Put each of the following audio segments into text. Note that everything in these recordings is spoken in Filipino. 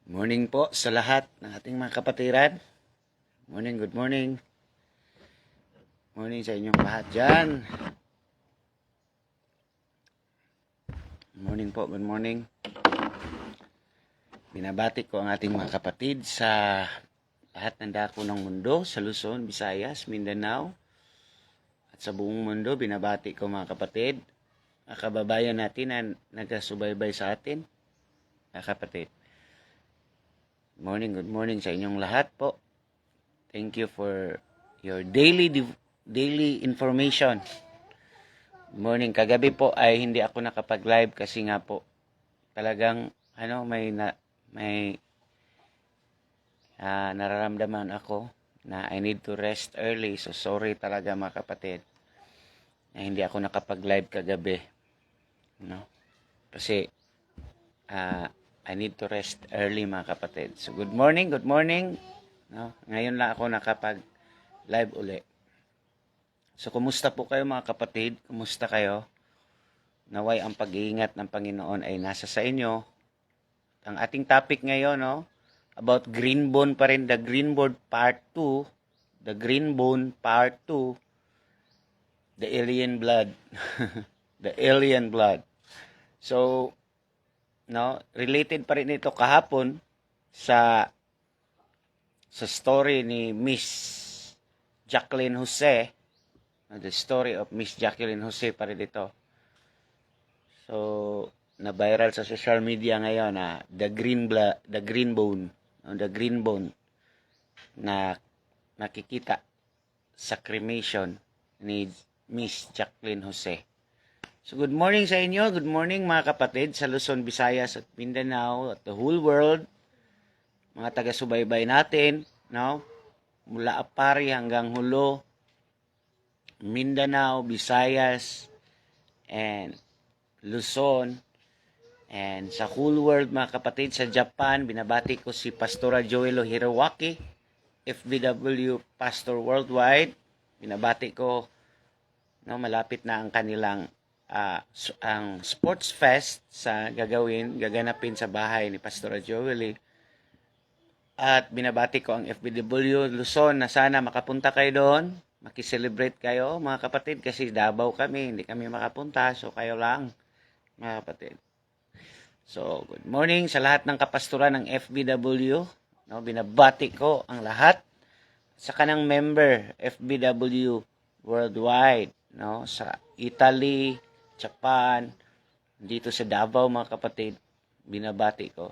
Morning po sa lahat ng ating mga kapatiran. Good morning. Morning sa inyong lahat dyan. Morning po, good morning. Binabati ko ang ating mga kapatid sa lahat ng dako ng mundo, sa Luzon, Visayas, Mindanao, at sa buong mundo. Binabati ko mga kapatid, mga kababayan natin na nagkasubaybay sa atin, mga kapatid. Good morning sa inyong lahat po. Thank you for your daily information. Good morning. Kagabi po ay hindi ako nakapag-live kasi nga po talagang may nararamdaman ako na I need to rest early. So sorry talaga mga kapatid na hindi ako nakapag-live kagabi. Kasi I need to rest early mga kapatid. So good morning. Ngayon lang ako nakapag-live uli. So kumusta po kayo mga kapatid? Kumusta kayo? Naway ang pag-iingat ng Panginoon ay nasa sa inyo. Ang ating topic ngayon, about green bone pa rin, the green bone part 2, the green bone part 2, the alien blood. The alien blood. So, related pa rin ito kahapon sa story ni Miss Jacqueline Jose. The story of Miss Jacqueline Jose pa rin ito. So, na-viral sa social media ngayon na the green bone na nakikita sa cremation ni Miss Jacqueline Jose. So good morning sa inyo. Good morning mga kapatid sa Luzon, Visayas at Mindanao at the whole world. Mga taga-subaybay natin, mula Apari hanggang Hulo, Mindanao, Visayas, and Luzon, and sa whole world mga kapatid sa Japan. Binabati ko si Pastora Joelo Hirawaki, FBW Pastor Worldwide. Binabati ko, malapit na ang kanilang ang sports fest sa gaganapin sa bahay ni Pastor Joel. At binabati ko ang FBW Luzon na sana makapunta kayo doon, makiselebrate kayo mga kapatid, kasi Davao kami, hindi kami makapunta, so kayo lang mga kapatid. So good morning sa lahat ng kapastoran ng FBW. Binabati ko ang lahat sa kanang member FBW Worldwide, sa Italy, Japan, dito sa Davao mga kapatid, binabati ko.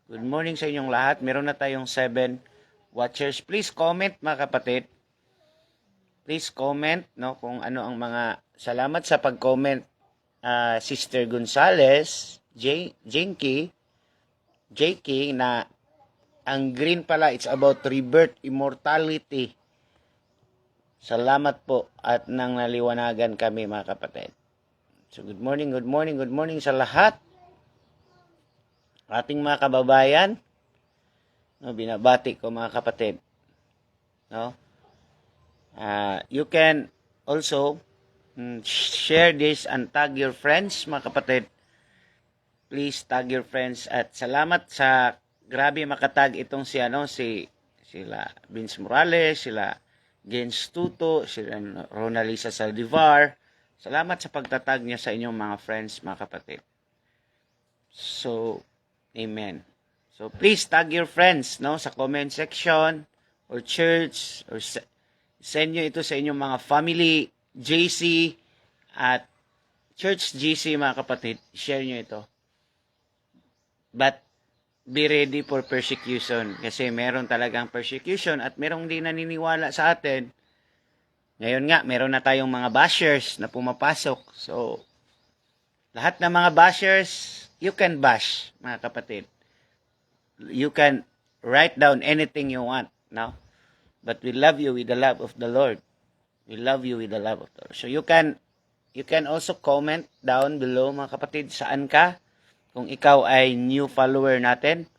Good morning sa inyong lahat. Meron na tayong 7 watchers. Please comment mga kapatid. Please comment kung ano ang mga salamat sa pag-comment. Sister Gonzales, JK na ang green pala, it's about rebirth, immortality. Salamat po at nang naliwanagan kami mga kapatid. So good morning sa lahat. Ating mga kababayan, binabati ko mga kapatid. You can also share this and tag your friends mga kapatid. Please tag your friends at salamat sa grabe makatag itong sila Vince Morales, sila Gens Tuto, sila Ronalisa Saldivar. Salamat sa pagtatag niya sa inyong mga friends, mga kapatid. So, amen. So, please tag your friends, sa comment section or church, or send nyo ito sa inyong mga family, JC, at church GC, mga kapatid. Share nyo ito. But, be ready for persecution. Kasi meron talagang persecution at merong di naniniwala sa atin. Ngayon nga, meron na tayong mga bashers na pumapasok. So, lahat ng mga bashers, you can bash, mga kapatid. You can write down anything you want, But we love you with the love of the Lord. We love you with the love of the Lord. So, you can also comment down below, mga kapatid, saan ka. Kung ikaw ay new follower natin,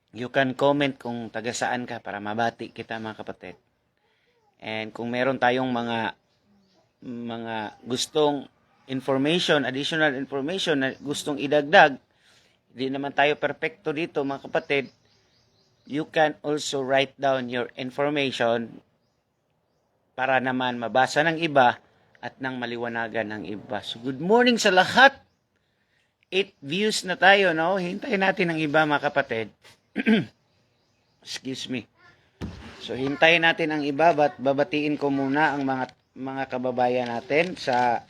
you can comment kung taga saan ka para mabati kita, mga kapatid. And kung meron tayong mga gustong information, additional information na gustong idagdag, Hindi naman tayo perfecto dito, mga kapatid. You can also write down your information para naman mabasa ng iba at nang maliwanagan ng iba. So, good morning sa lahat. 8 views na tayo, no? Hintayin natin ang iba, mga kapatid. Excuse me. So, hintayin natin ang iba, babatiin ko muna ang mga kababayan natin sa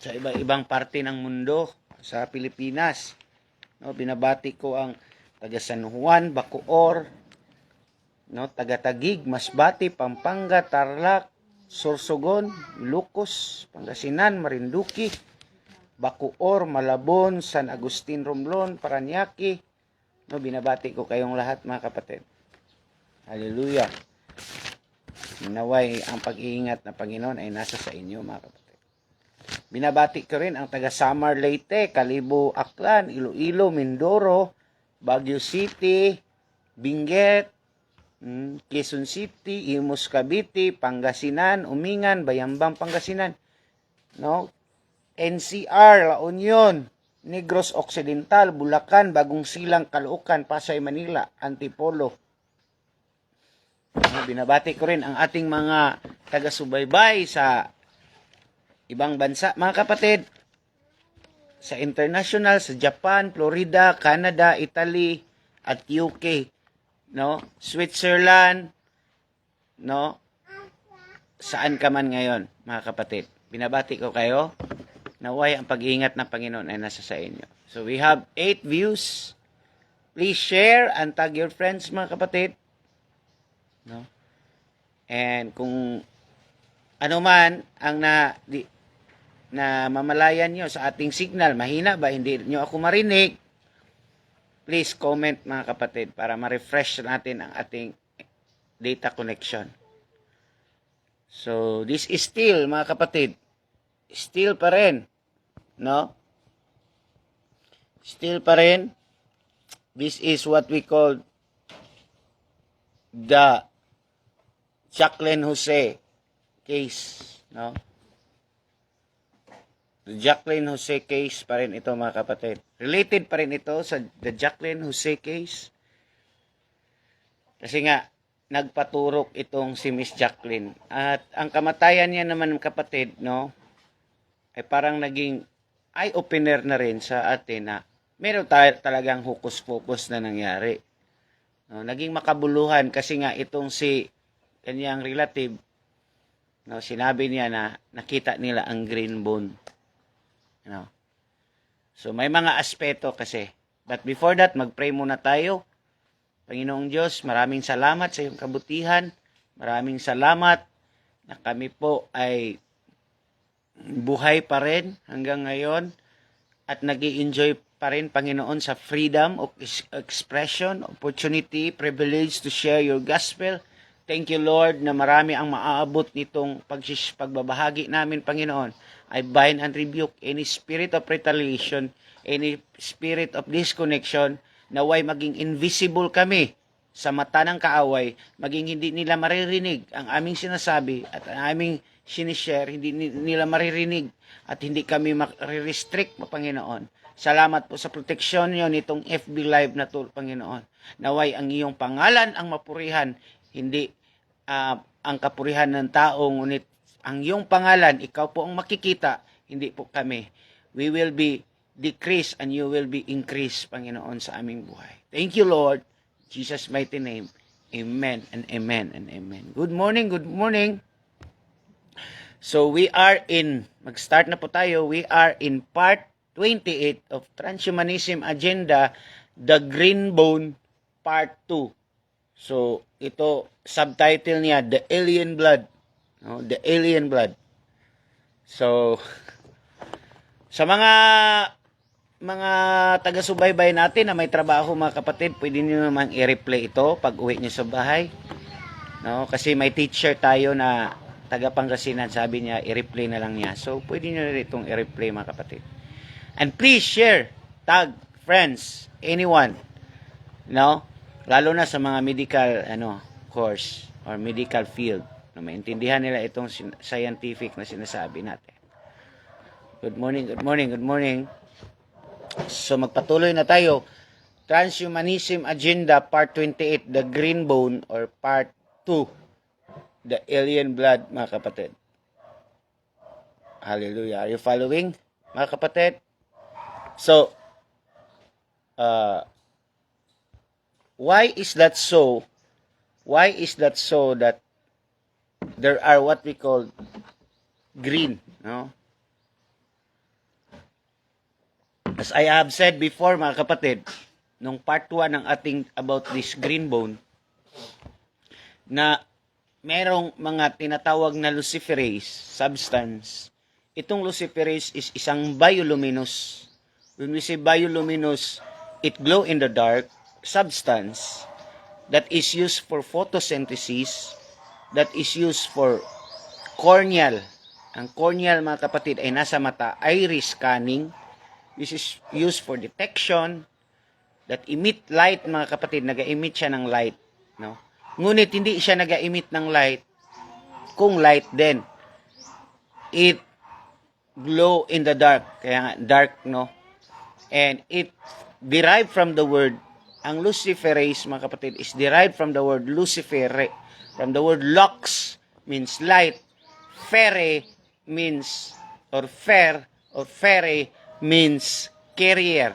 iba-ibang parte ng mundo, sa Pilipinas. No, binabati ko ang taga San Juan, Bacoor, no, taga Taguig, Masbate, Pampanga, Tarlac, Sorsogon, Ilocos, Pangasinan, Marinduque, Bacoor, Malabon, San Agustin, Romblon, Parañaque. No, binabati ko kayong lahat, mga kapatid. Hallelujah. Naway ang pag-iingat na Panginoon ay nasa sa inyo, mga kapatid. Binabati ko rin ang taga Samar, Leyte, Kalibo, Aklan, Iloilo, Mindoro, Baguio City, Benguet, Quezon City, Imus, Cavite, Pangasinan, Umingan, Bayambang, Pangasinan, no? NCR, La Union, Negros Occidental, Bulacan, Bagong Silang, Caloocan, Pasay, Manila, Antipolo. Binabati ko rin ang ating mga taga-subaybay sa ibang bansa, mga kapatid. Sa international, sa Japan, Florida, Canada, Italy, at UK, no? Switzerland, no? Saan ka man ngayon, mga kapatid. Binabati ko kayo. Naway ang pag-iingat ng Panginoon ay nasa sa inyo. So we have 8 views. Please share and tag your friends, mga kapatid. No? And kung ano man ang na mamalayan nyo sa ating signal, mahina ba, hindi nyo ako marinig, please comment, mga kapatid, para ma-refresh natin ang ating data connection. So, this is still, mga kapatid, still pa rin, no? Still pa rin, this is what we call the Jacqueline Jose case, no? The Jacqueline Jose case pa rin ito, mga kapatid. Related pa rin ito sa the Jacqueline Jose case. Kasi nga, nagpaturok itong si Miss Jacqueline. At ang kamatayan niya naman, kapatid, no, ay parang naging eye-opener na rin sa atin na meron talagang hokus-pokus na nangyari. No, naging makabuluhan kasi nga itong si kanyang relative, no, sinabi niya na nakita nila ang green bone. No. So may mga aspeto kasi. But before that, mag-pray muna tayo. Panginoong Diyos, maraming salamat sa iyong kabutihan. Maraming salamat na kami po ay buhay pa rin hanggang ngayon at nag-i-enjoy pa rin, Panginoon, sa freedom of expression, opportunity, privilege to share your gospel. Thank you, Lord, na marami ang maaabot nitong pagbabahagi namin, Panginoon. I bind and rebuke any spirit of retaliation, any spirit of disconnection, naway maging invisible kami sa mata ng kaaway, maging hindi nila maririnig ang aming sinasabi at ang aming sinishare, hindi nila maririnig at hindi kami ma-restrict, Panginoon. Salamat po sa proteksyon niyo nitong FB Live na to, Panginoon. Naway ang iyong pangalan ang mapurihan, hindi ang kapurihan ng tao, ngunit ang iyong pangalan, ikaw po ang makikita, hindi po kami. We will be decreased and you will be increased, Panginoon, sa aming buhay. Thank you, Lord. In Jesus' mighty name. Amen and amen and amen. Good morning, good morning. So we are mag-start na po tayo. We are in part 28 of Transhumanism Agenda, The Green Bone, Part 2. So, ito, subtitle niya, The Alien Blood. No? The Alien Blood. So, sa mga taga-subaybay natin na may trabaho, mga kapatid, pwede niyo naman i-replay ito pag uwi niyo sa bahay. No? Kasi may teacher tayo na taga-Pangasinan, sabi niya, i-replay na lang niya. So, pwede niyo rin itong i-replay, mga kapatid. And please share, tag, friends, anyone, no? Lalo na sa mga medical course or medical field, na maintindihan nila itong scientific na sinasabi natin. Good morning, good morning, good morning. So magpatuloy na tayo. Transhumanism Agenda Part 28, The Green Bone, or Part 2, The Alien Blood, mga kapatid. Hallelujah. Are you following, mga kapatid? So, why is that so? Why is that so that there are what we call green, no? As I have said before, mga kapatid, nung part 1 ng ating about this green bone, na merong mga tinatawag na luciferase substance. Itong luciferase is isang bioluminous. When we say bioluminous, it glow in the dark substance that is used for photosynthesis, that is used for corneal. Ang corneal, mga kapatid, ay nasa mata, iris scanning. This is used for detection, that emit light, mga kapatid, nag-emit siya ng light, no? Ngunit hindi siya nag-emit ng light kung light din. It glow in the dark, kaya nga dark, no? And it derived from the word, ang luciferase, mga kapatid, is derived from the word lucifer, from the word lux, means light, fere means, or fair, or fere means carrier,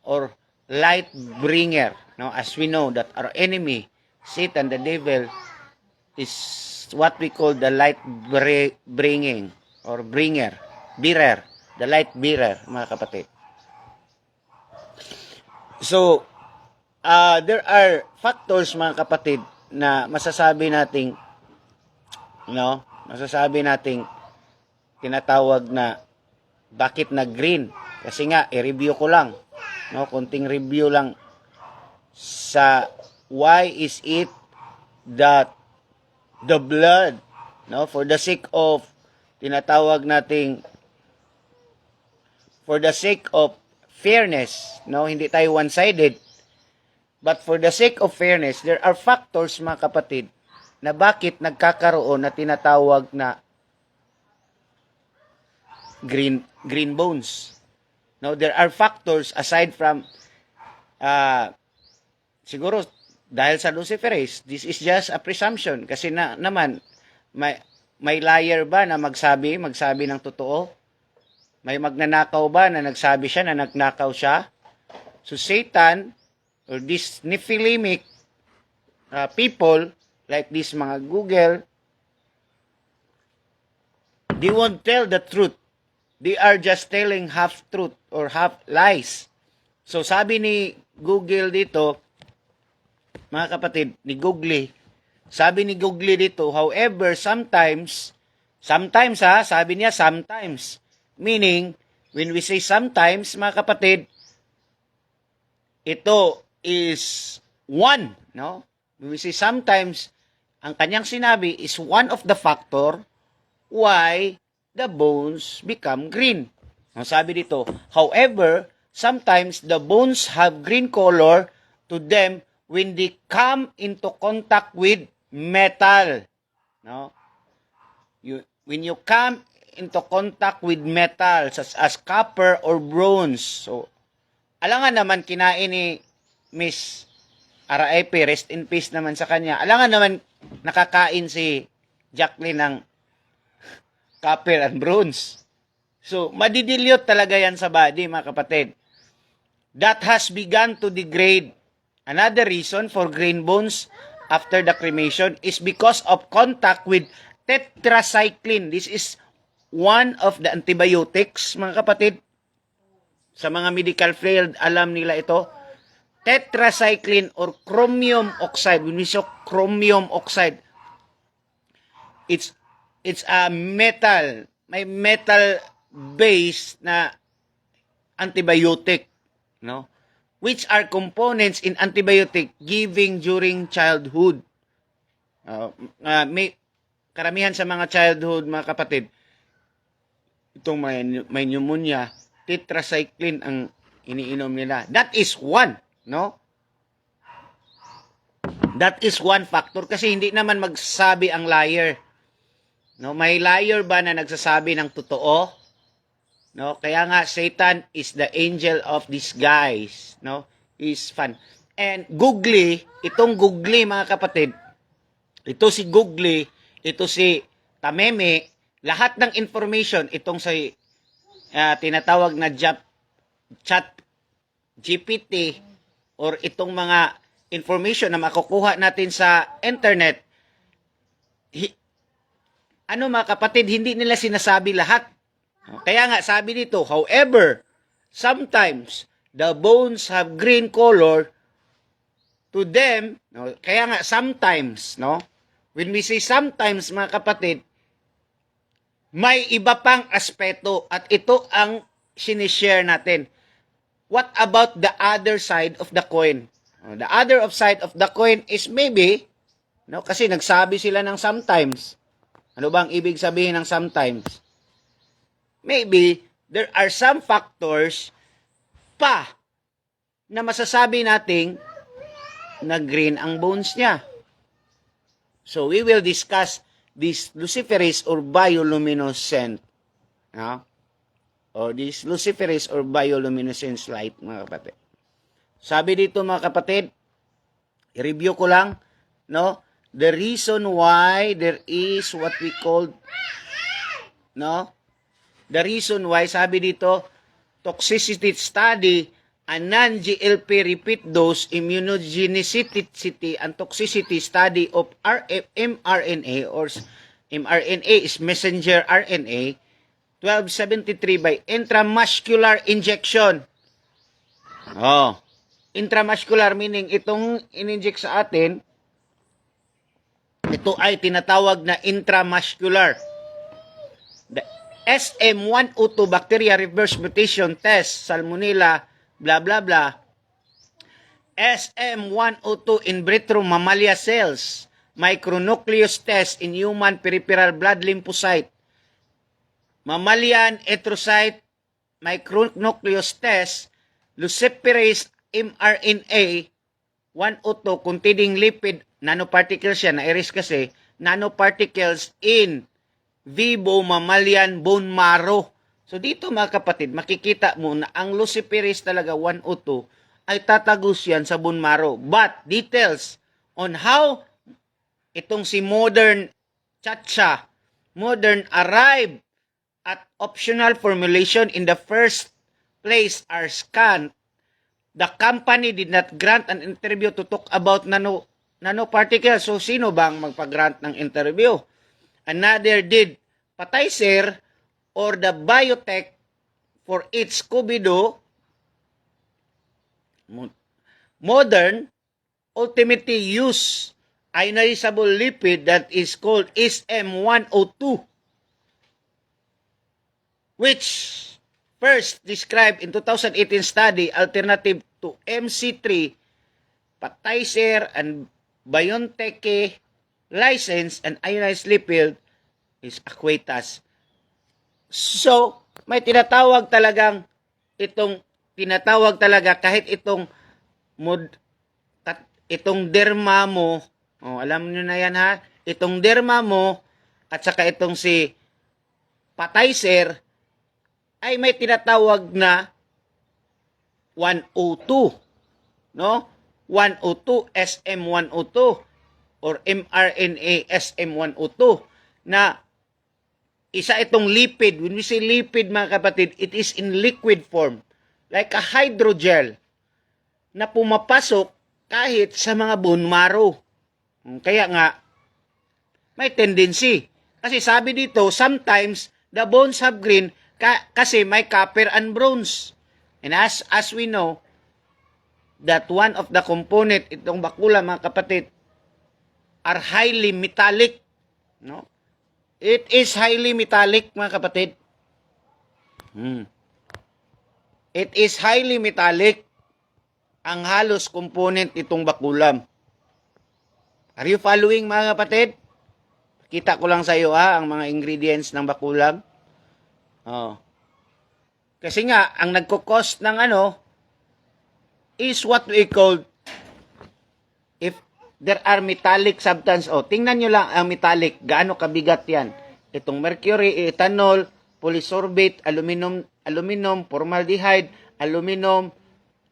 or light bringer. Now, as we know that our enemy, Satan, the devil, is what we call the light bringing, or bearer, the light bearer, mga kapatid. So, there are factors, mga kapatid, na masasabi nating, no, masasabi nating tinatawag na bakit na green. Kasi nga, i-review ko lang, no, konting review lang sa why is it that the blood, no, for the sake of tinatawag nating for the sake of fairness, no, hindi tayo one-sided, but for the sake of fairness, there are factors, mga kapatid, na bakit nagkakaroon na tinatawag na green bones. Now, there are factors aside from siguro dahil sa luciferase, this is just a presumption kasi naman may liar ba na magsabi ng totoo? May magnanakaw ba na nagsabi siya na nagnakaw siya? So Satan or these Nephilimic people like this mga Google, they won't tell the truth. They are just telling half truth or half lies. So sabi ni Google dito, mga kapatid, sabi ni Google dito, however, sometimes sabi niya sometimes, meaning, when we say sometimes, mga kapatid, ito is one, no? When we say sometimes, ang kanyang sinabi is one of the factor why the bones become green. Ang sabi dito, however, sometimes the bones have green color to them when they come into contact with metal. No? When you come into contact with metal such as copper or bronze. So, alangan naman kinain ni Miss RIP, rest in peace naman sa kanya. Alangan naman nakakain si Jacqueline ng copper and bronze. So, madidilyot talaga yan sa body, mga kapatid. That has begun to degrade. Another reason for green bones after the cremation is because of contact with tetracycline. This is one of the antibiotics, mga kapatid. Sa mga medical field, alam nila ito. Tetracycline or chromium oxide. When we say chromium oxide, it's a metal. May metal base na antibiotic, no? Which are components in antibiotic giving during childhood. May karamihan sa mga childhood, mga kapatid, itong may pneumonia, tetracycline ang iniinom nila. That is one, no? That is one factor kasi hindi naman magsabi ang liar. No, may liar ba na nagsasabi ng totoo? No? Kaya nga Satan is the angel of disguise, no? Is fun. And googly, itong googly mga kapatid, ito si googly, ito si tameme, lahat ng information itong sa tinatawag na chat GPT or itong mga information na makukuha natin sa internet, ano mga kapatid, hindi nila sinasabi lahat. Kaya nga sabi dito, however, sometimes the bones have green color to them, no? Kaya nga sometimes, no? When we say sometimes mga kapatid, may iba pang aspeto at ito ang sinishare natin. What about the other side of the coin? The other side of the coin is maybe, no? Kasi nagsabi sila ng sometimes. Ano bang ibig sabihin ng sometimes? Maybe there are some factors pa na masasabi nating na green ang bones niya. So we will discuss this luciferase or bioluminescent, no? Or this luciferase or bioluminescent light, mga kapatid. Sabi dito mga kapatid, i-review ko lang, no? The reason why there is what we call, no? The reason why, sabi dito, toxicity study, a non-GLP repeat dose immunogenicity and toxicity study of mRNA or mRNA is messenger RNA 1273 by intramuscular injection. Oh, intramuscular meaning itong in-inject sa atin, ito ay tinatawag na intramuscular. The SM102 bacteria reverse mutation test, Salmonella, blah blah blah. SM102 in vitro mammalia cells, micronucleus test in human peripheral blood lymphocyte, mammalian erythrocyte micronucleus test, luciferase mRNA 102 containing lipid nanoparticles yan, na-erase kasi, nanoparticles in vivo mammalian bone marrow. So dito mga kapatid, makikita mo na ang luciferase talaga 102 ay tatagos yan sa bone marrow. But details on how itong si modern Chacha, modern arrived at optional formulation in the first place are scanned. The company did not grant an interview to talk about nanoparticles. So, sino bang magpag-grant ng interview? Another did Pfizer or the biotech for its Scooby-Doo modern ultimately use ionizable lipid that is called SM102, which first described in 2018 study alternative to MC3, Pfizer and BioNTech license and ionized lipid is Aequitas. So, may tinatawag talaga kahit itong derma mo, alam niyo na yan ha, itong derma mo at saka itong si Pfizer ay may tinatawag na 102, no? 102 SM102 or mRNA SM102 na isa itong lipid. When we say lipid mga kapatid, it is in liquid form like a hydrogel na pumapasok kahit sa mga bone marrow. Kaya nga may tendency. Kasi sabi dito, sometimes the bones have green kasi may copper and bronze. And as we know, that one of the component, itong bakula mga kapatid, are highly metallic. No? It is highly metallic mga kapatid. It is highly metallic ang halos component itong bakulam. Are you following mga kapatid? Kita ko lang sa iyo ang mga ingredients ng bakulam. Oh. Kasi nga, ang nagko-cost ng is what we call, if there are metallic substance, tingnan nyo lang ang metallic, gaano kabigat yan. Itong mercury, ethanol, polysorbate, aluminum, formaldehyde, aluminum,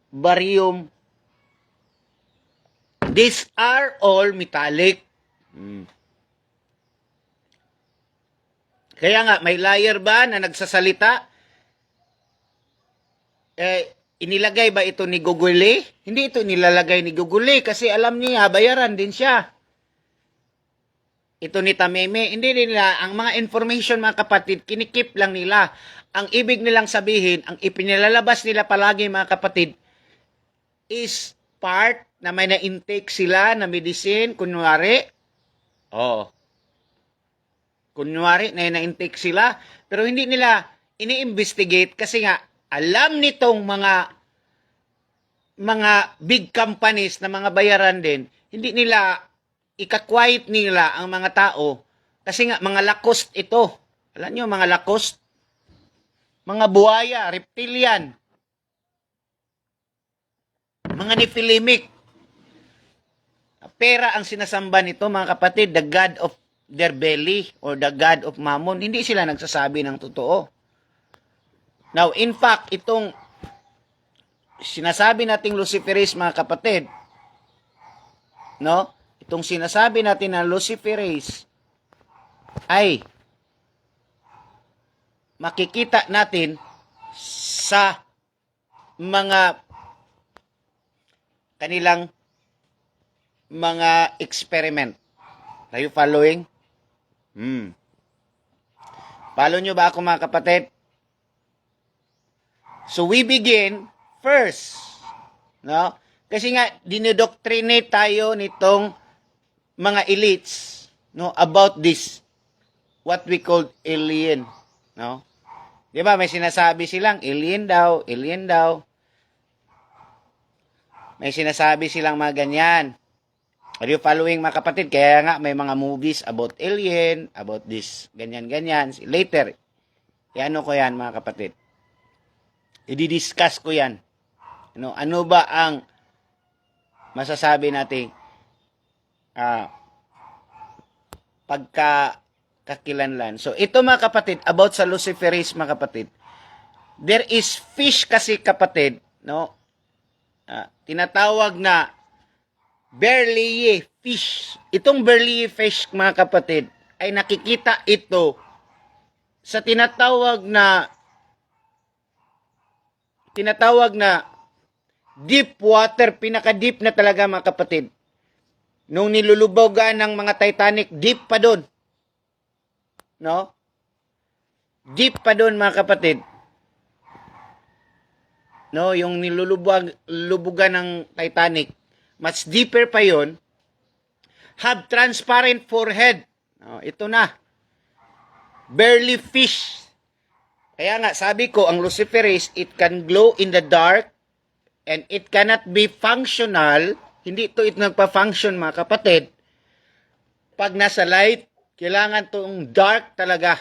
barium. These are all metallic. Kaya nga, may liar ba na nagsasalita? Inilagay ba ito ni Guguli? Hindi ito nilalagay ni Guguli kasi alam niya, bayaran din siya. Ito ni Tameme, hindi nila, ang mga information mga kapatid, kinikip lang nila. Ang ibig nilang sabihin, ang ipinilalabas nila palagi mga kapatid, is part na may na-intake sila na medicine, kunwari. Kunwari na na-intake sila, pero hindi nila ini-investigate kasi nga, alam nitong mga big companies na mga bayaran din, hindi nila ika-quiet nila ang mga tao kasi nga mga lakost ito. Alam niyo mga lakost? Mga buhaya, reptilian. Mga nifilimic. Pera ang sinasamba nito mga kapatid, the God of their belly or the God of Mammon. Hindi sila nagsasabi ng totoo. Now, in fact, itong sinasabi nating Luciferase mga kapatid, no? Itong sinasabi natin na Luciferase ay makikita natin sa mga kanilang mga experiment. Are you following? Follow nyo ba ako mga kapatid? So we begin first, no? Kasi nga dinodoctrinate tayo nitong mga elites, no, about this what we call alien, no? 'Di ba may sinasabi silang alien daw, alien daw. May sinasabi silang mga ganyan. Are you following mga kapatid? Kaya nga may mga movies about alien, about this, ganyan-ganyan. Later, ano ko yan mga kapatid? I-discuss ko yan. Ano ba ang masasabi natin pagkakakilanlan? So, ito mga kapatid, about sa Luciferase mga kapatid, there is fish kasi kapatid, no? Tinatawag na Berleye fish. Itong Berleye fish mga kapatid, ay nakikita ito sa tinatawag na deep water, pinaka-deep na talaga mga kapatid. Nung nilulubogan ng mga Titanic, deep pa doon. No? Deep pa doon mga kapatid. No, yung nilulubugan ng Titanic, much deeper pa yon. Have transparent forehead. No, ito na. Barely fish. Kaya nga, sabi ko, ang Luciferase, it can glow in the dark and it cannot be functional. Hindi ito nagpa-function, mga kapatid. Pag nasa light, kailangan itong dark talaga.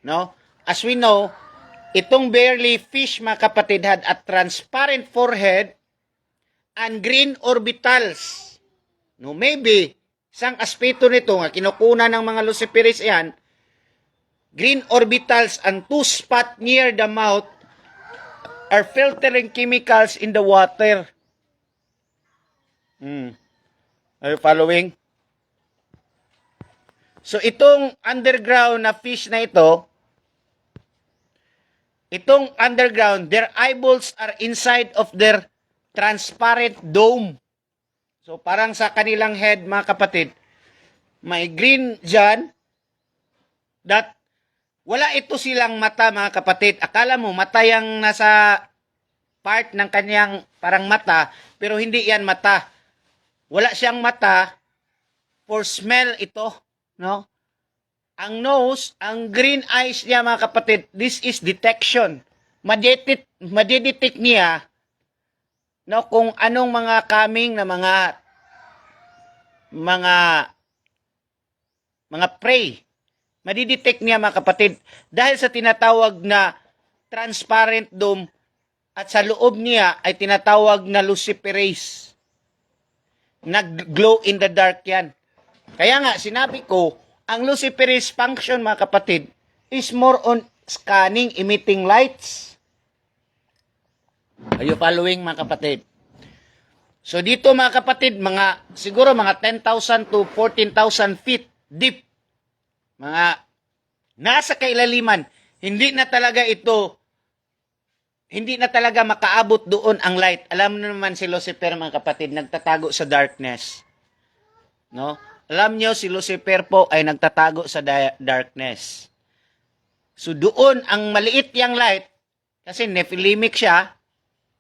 No? As we know, itong barely fish, mga kapatid, had a transparent forehead and green orbitals. No, maybe, isang aspeto nito nga, kinukuna ng mga Luciferase yan, green orbitals and two spots near the mouth are filtering chemicals in the water. Are you following? So, itong underground na fish na ito, itong underground, their eyeballs are inside of their transparent dome. So, parang sa kanilang head, mga kapatid, may green dyan, that wala ito silang mata, mga kapatid. Akala mo, mata yung nasa part ng kanyang parang mata, pero hindi yan mata. Wala siyang mata for smell ito, no? Ang nose, ang green eyes niya, mga kapatid, this is detection. Madidetect niya, no, kung anong mga coming na mga prey. Madidetect niya mga kapatid dahil sa tinatawag na transparent dome at sa loob niya ay tinatawag na Luciferase. Nag-glow in the dark yan. Kaya nga sinabi ko, ang Luciferase function mga kapatid is more on scanning emitting lights. Are you following, mga kapatid? So dito, mga kapatid, siguro mga 10,000 to 14,000 feet deep. Mga nasa kailaliman. Hindi na talaga makaabot doon ang light. Alam mo naman si Lucifer, mga kapatid, nagtatago sa darkness. No? Alam nyo, si Lucifer po ay nagtatago sa darkness. So doon, ang maliit yang light, kasi Nephilimic siya,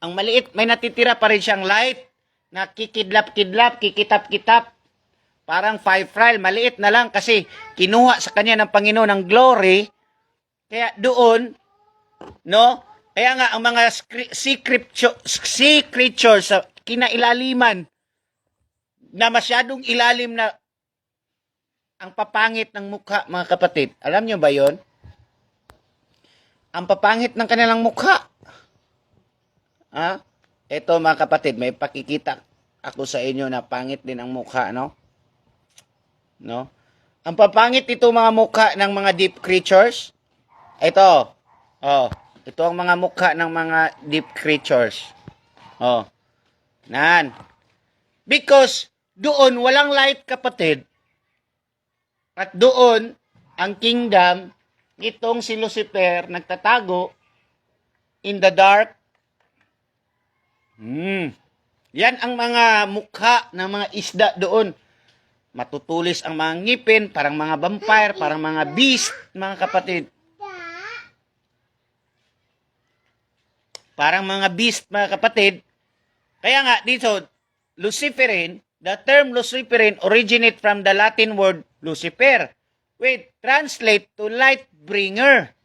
ang maliit, may natitira pa rin siyang light na kikidlap-kidlap, kikitap-kitap. Parang 5 file, maliit na lang kasi kinuha sa kanya ng Panginoon ng glory. Kaya doon, no? Kaya nga ang mga sea creatures sa kinailaliman na masyadong ilalim na ang papangit ng mukha, mga kapatid. Alam nyo ba yon? Ang papangit ng kanilang mukha. Ito, mga kapatid, may pakikita ako sa inyo na pangit din ang mukha, no? No? Ang papangit ito mga mukha ng mga deep creatures. Ito. Ito ang mga mukha ng mga deep creatures. Nan. Because doon walang light, kapatid. At doon ang kingdom nitong si Lucifer nagtatago in the dark. Yan ang mga mukha ng mga isda doon. Matutulis ang mga ngipin, parang mga vampire, parang mga beast, mga kapatid. Parang mga beast, mga kapatid. Kaya nga, dito, Luciferin, the term Luciferin originate from the Latin word Lucifer, which translate to light bringer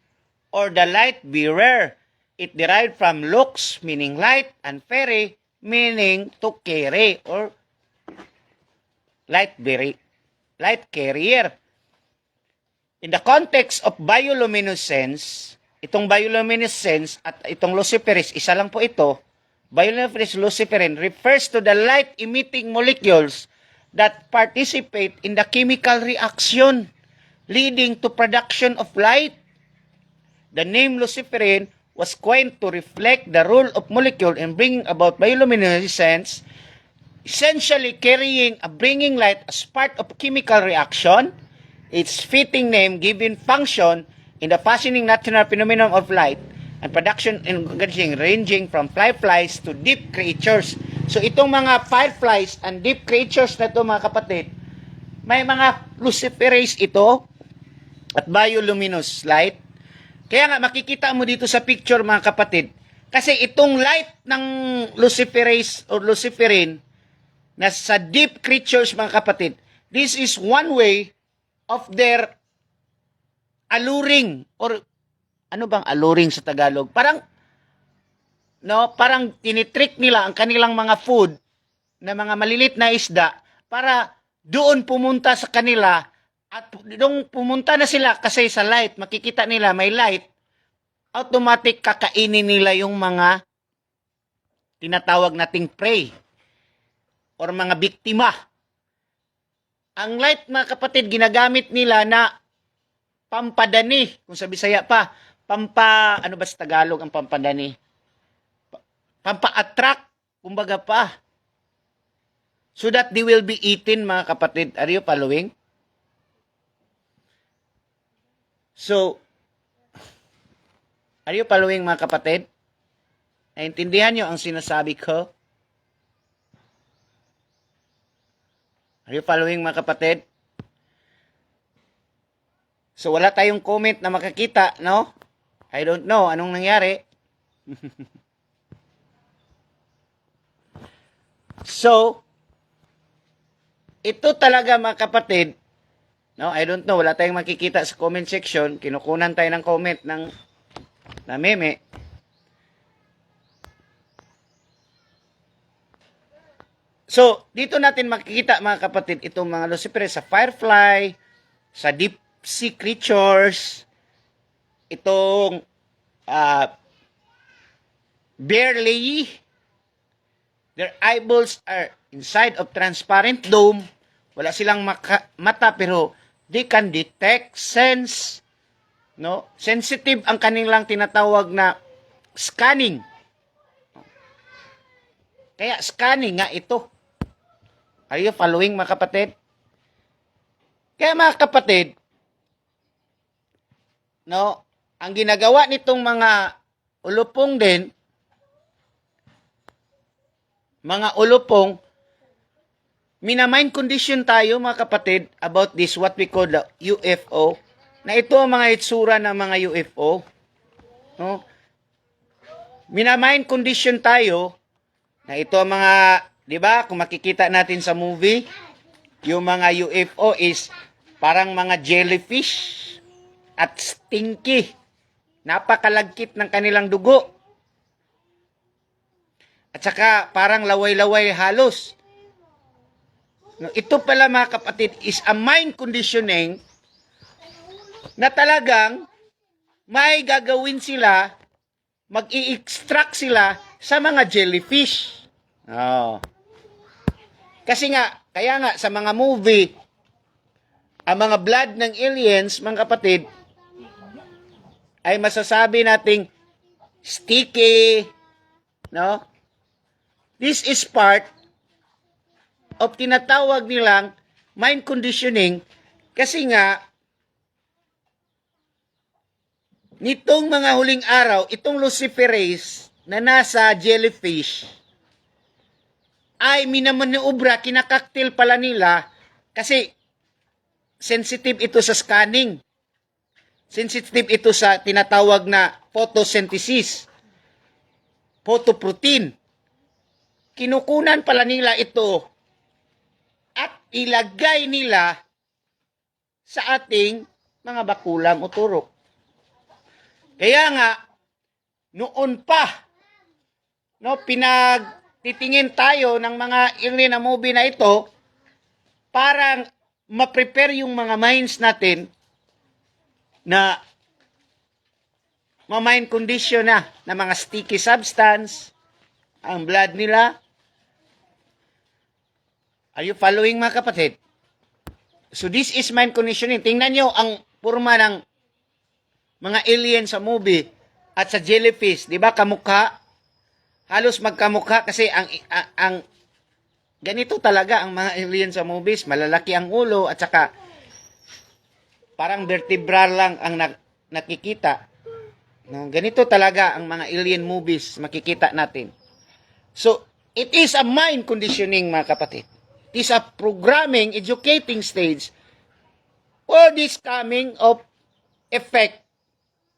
or the light bearer. It derived from lux, meaning light, and fere, meaning to carry or light carrier. In the context of bioluminescence, itong bioluminescence at itong Luciferis, isa lang po ito, bioluminescence Luciferin refers to the light-emitting molecules that participate in the chemical reaction leading to production of light. The name Luciferin was coined to reflect the role of molecule in bringing about bioluminescence, essentially carrying a bringing light as part of chemical reaction. Its fitting name given function in the fascinating natural phenomenon of light and production ranging from fireflies to deep creatures. So itong mga fireflies and deep creatures na ito, mga kapatid, may mga Luciferase ito at bioluminous light. Kaya nga makikita mo dito sa picture, mga kapatid, kasi itong light ng Luciferase or Luciferin na sa deep creatures, mga kapatid, this is one way of their alluring, or ano bang alluring sa Tagalog? Parang tinitrick nila ang kanilang mga food na mga malilit na isda para doon pumunta sa kanila, at doon pumunta na sila kasi sa light, makikita nila may light, automatic kakainin nila yung mga tinatawag nating prey or mga biktima. Ang light, mga kapatid, ginagamit nila na pampadani, kung sa Bisaya pa, ano ba sa Tagalog ang pampadani? Pampa-attract, kumbaga pa. So that they will be eaten, mga kapatid. Are you following? So, are you following, mga kapatid? Naintindihan nyo ang sinasabi ko? Are you following, mga kapatid? So, wala tayong comment na makakita, no? I don't know anong nangyari. So, ito talaga, mga kapatid, no? I don't know, wala tayong makikita sa comment section. Kinukunan tayo ng comment na meme. So, dito natin makikita, mga kapatid, itong mga Lucifer sa firefly, sa deep sea creatures, itong barely, their eyeballs are inside of transparent dome. Wala silang mata pero they can detect, sense, No? Sensitive ang kanilang tinatawag na scanning. Kaya scanning nga ito. Are you following, mga kapatid? Kaya mga kapatid, no, ang ginagawa nitong mga ulupong din, mga ulupong, minamind condition tayo, mga kapatid, about this, what we call the UFO, na ito ang mga itsura ng mga UFO. No? Minamind condition tayo, na ito ang mga, di ba, kung makikita natin sa movie, yung mga UFO is parang mga jellyfish at stinky. Napakalagkit ng kanilang dugo. At saka parang laway-laway halos. Ito pala, mga kapatid, is a mind conditioning na talagang may gagawin sila, mag-i-extract sila sa mga jellyfish. Oh. Kasi nga, kaya nga sa mga movie, ang mga blood ng aliens, mga kapatid, ay masasabi nating sticky, no? This is part of tinatawag nilang mind conditioning kasi nga nitong mga huling araw, itong luciferase na nasa jellyfish ay minamanuobra, kinakaktil pala nila kasi sensitive ito sa scanning. Sensitive ito sa tinatawag na photosynthesis, photoprotein. Kinukunan pala nila ito at ilagay nila sa ating mga bakulang o turok. Kaya nga, noon pa, no, pinagtitingin tayo ng mga alien na movie na ito, parang ma-prepare yung mga minds natin na ma-mind condition na mga sticky substance, ang blood nila. Are you following, mga kapatid? So this is mind conditioning. Tingnan nyo ang forma ng mga alien sa movie at sa jellyfish. Di ba kamukha? Halos magkamukha kasi ang ganito talaga ang mga alien sa movies. Malalaki ang ulo at saka parang vertebral lang ang nakikita. No, ganito talaga ang mga alien movies makikita natin. So, it is a mind conditioning, mga kapatid. It is a programming, educating stage for this coming of effect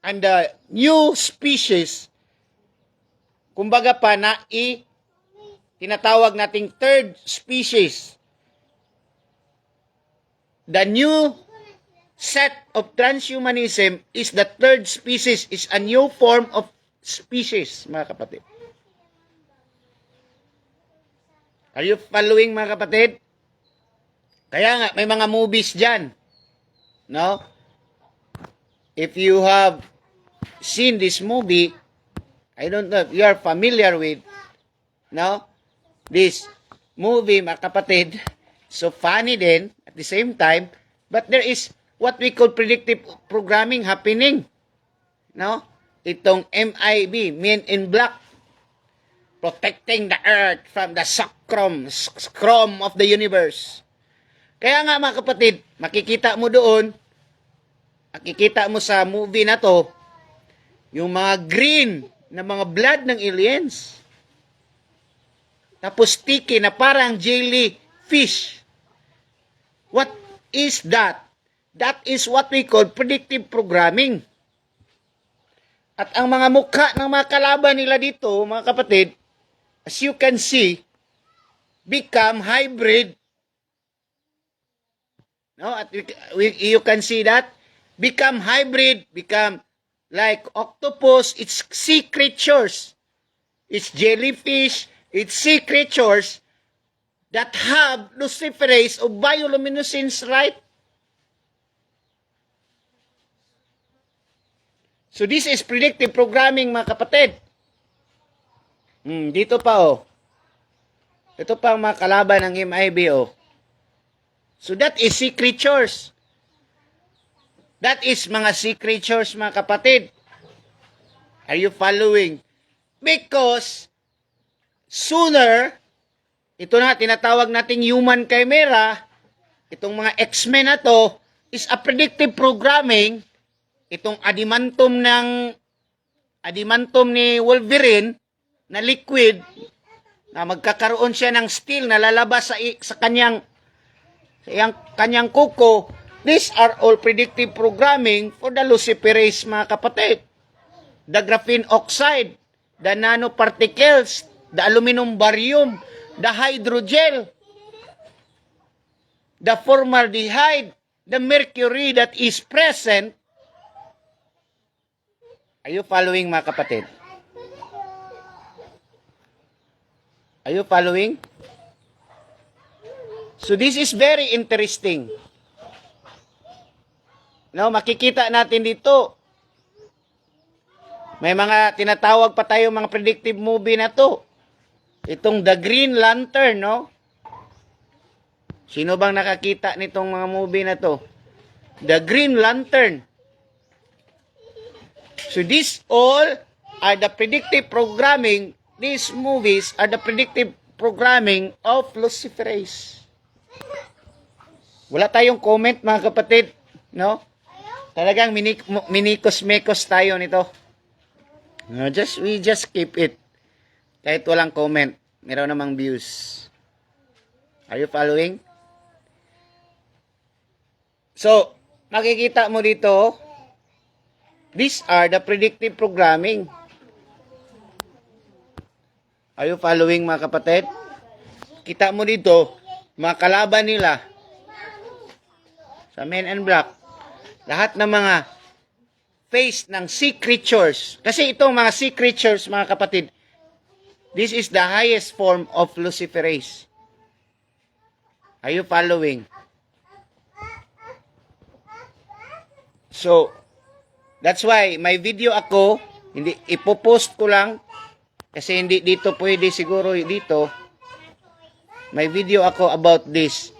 and the new species. Kumbaga pa na tinatawag nating third species. The new set of transhumanism is the third species, is a new form of species, mga kapatid. Are you following, mga kapatid? Kaya nga, may mga movies dyan. No? If you have seen this movie, I don't know if you are familiar with, no? This movie, mga kapatid, so funny din, at the same time, but there is what we call predictive programming happening. No? Itong MIB, Men in Black, protecting the earth from the scrum of the universe. Kaya nga, mga kapatid, makikita mo doon, makikita mo sa movie na to, yung mga green na mga blood ng aliens. Tapos sticky na parang jellyfish. What is that? That is what we call predictive programming. At ang mga mukha ng mga kalaban nila dito, mga kapatid, as you can see, become hybrid. No, at you can see that become hybrid, become like octopus. It's sea creatures, it's jellyfish, it's sea creatures that have luciferase of bioluminescence, right? So this is predictive programming, mga kapatid. Dito pa, oh. Ito pa ang mga kalaban ng MIB, oh. So that is sea creatures. That is mga sea creatures, mga kapatid. Are you following? Because sooner, ito na tinatawag nating human chimera, itong mga X-Men na to, is a predictive programming. Itong adamantum ni Wolverine na liquid, na magkakaroon siya ng steel na lalabas sa kanyang kuko. These are all predictive programming for the luciferase, mga kapatid. The graphene oxide, the nanoparticles, the aluminum barium, the hydrogel, the formaldehyde, the mercury that is present. Are you following, mga kapatid? Are you following? So this is very interesting. No, makikita natin dito. May mga tinatawag pa tayo mga predictive movie na to. Itong The Green Lantern, no? Sino bang nakakita nitong mga movie na to? The Green Lantern. So these all are the predictive programming. These movies are the predictive programming of Luciferase. Wala tayong comment, mga kapatid, no? Talagang minikos-mekos tayo nito. No, we just keep it. Kahit walang comment, meron namang views. Are you following? So, makikita mo dito, these are the predictive programming. Are you following, mga kapatid? Kita mo dito, mga kalaban nila sa Men in Black, lahat ng mga face ng sea creatures. Kasi itong mga sea creatures, mga kapatid, this is the highest form of Luciferase. Are you following? So, that's why may video ako, hindi ipopost ko lang kasi hindi dito pwede siguro dito. May video ako about this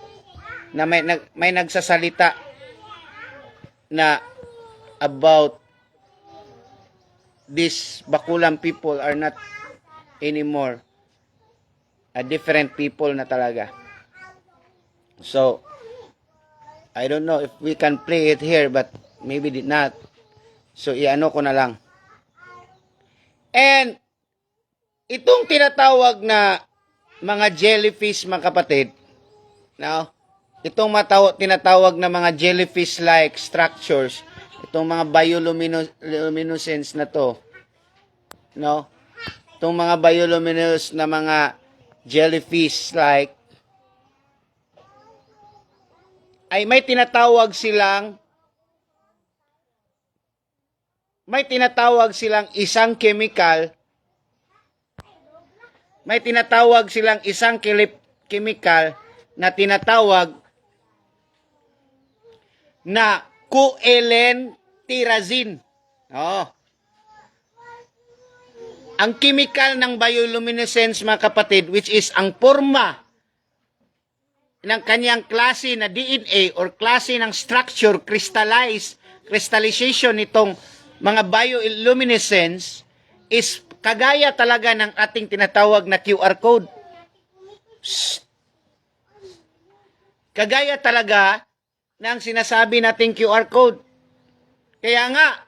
na may nagsasalita na about these Bakulang people are not anymore a different people na talaga. So, I don't know if we can play it here, but maybe not. So, iano ko na lang. And, itong tinatawag na mga jellyfish, mga kapatid, no? Itong tinatawag na mga jellyfish-like structures, itong mga bioluminescence na to, no? Itong mga bioluminescence na mga jellyfish-like, ay may tinatawag silang isang chemical, na tinatawag na coelenthyrazine. Oh. Ang chemical ng bioluminescence, mga kapatid, which is ang forma ng kanyang klase na DNA or klase ng structure, crystallization nitong mga bioluminescence is kagaya talaga ng ating tinatawag na QR code. Kagaya talaga ng sinasabi nating QR code. Kaya nga,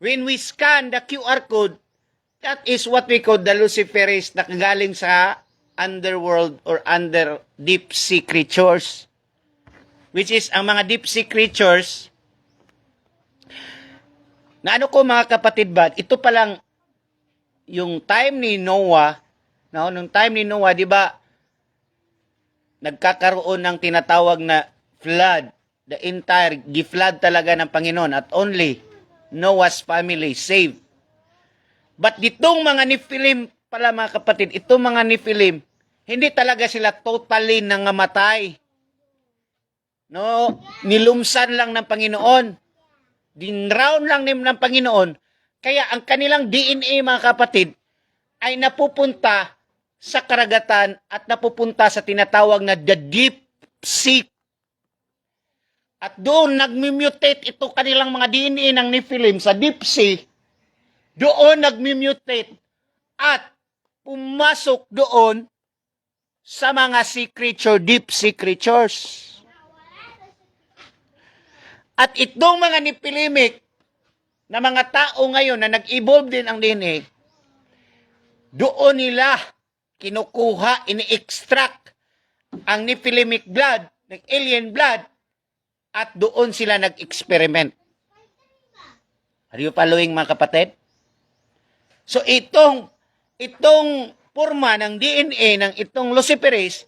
when we scan the QR code, that is what we call the Luciferase na galing sa underworld or under deep sea creatures. Which is ang mga deep sea creatures na ano ko, mga kapatid ba, ito pa lang yung time ni Noah, no? Nung time ni Noah, di ba, nagkakaroon ng tinatawag na flood, the entire giflood talaga ng Panginoon at only Noah's family saved. But ditong mga Nephilim pala, mga kapatid, itong mga Nephilim, hindi talaga sila totally nangamatay. No, nilumsan lang ng Panginoon. Dinrown lang ng Panginoon. Kaya ang kanilang DNA, mga kapatid, ay napupunta sa karagatan at napupunta sa tinatawag na the deep sea. At doon nagmutate ito kanilang mga DNA ng Nephilim sa deep sea. Doon nagmutate at pumasok doon sa mga sea creature, deep sea creatures. At itong mga Nephilimic na mga tao ngayon na nag-evolve din ang DNA, doon nila kinukuha, ini-extract ang Nephilimic blood, ng alien blood, at doon sila nag-experiment. Are you following, mga kapatid? So itong forma ng DNA ng itong luciferase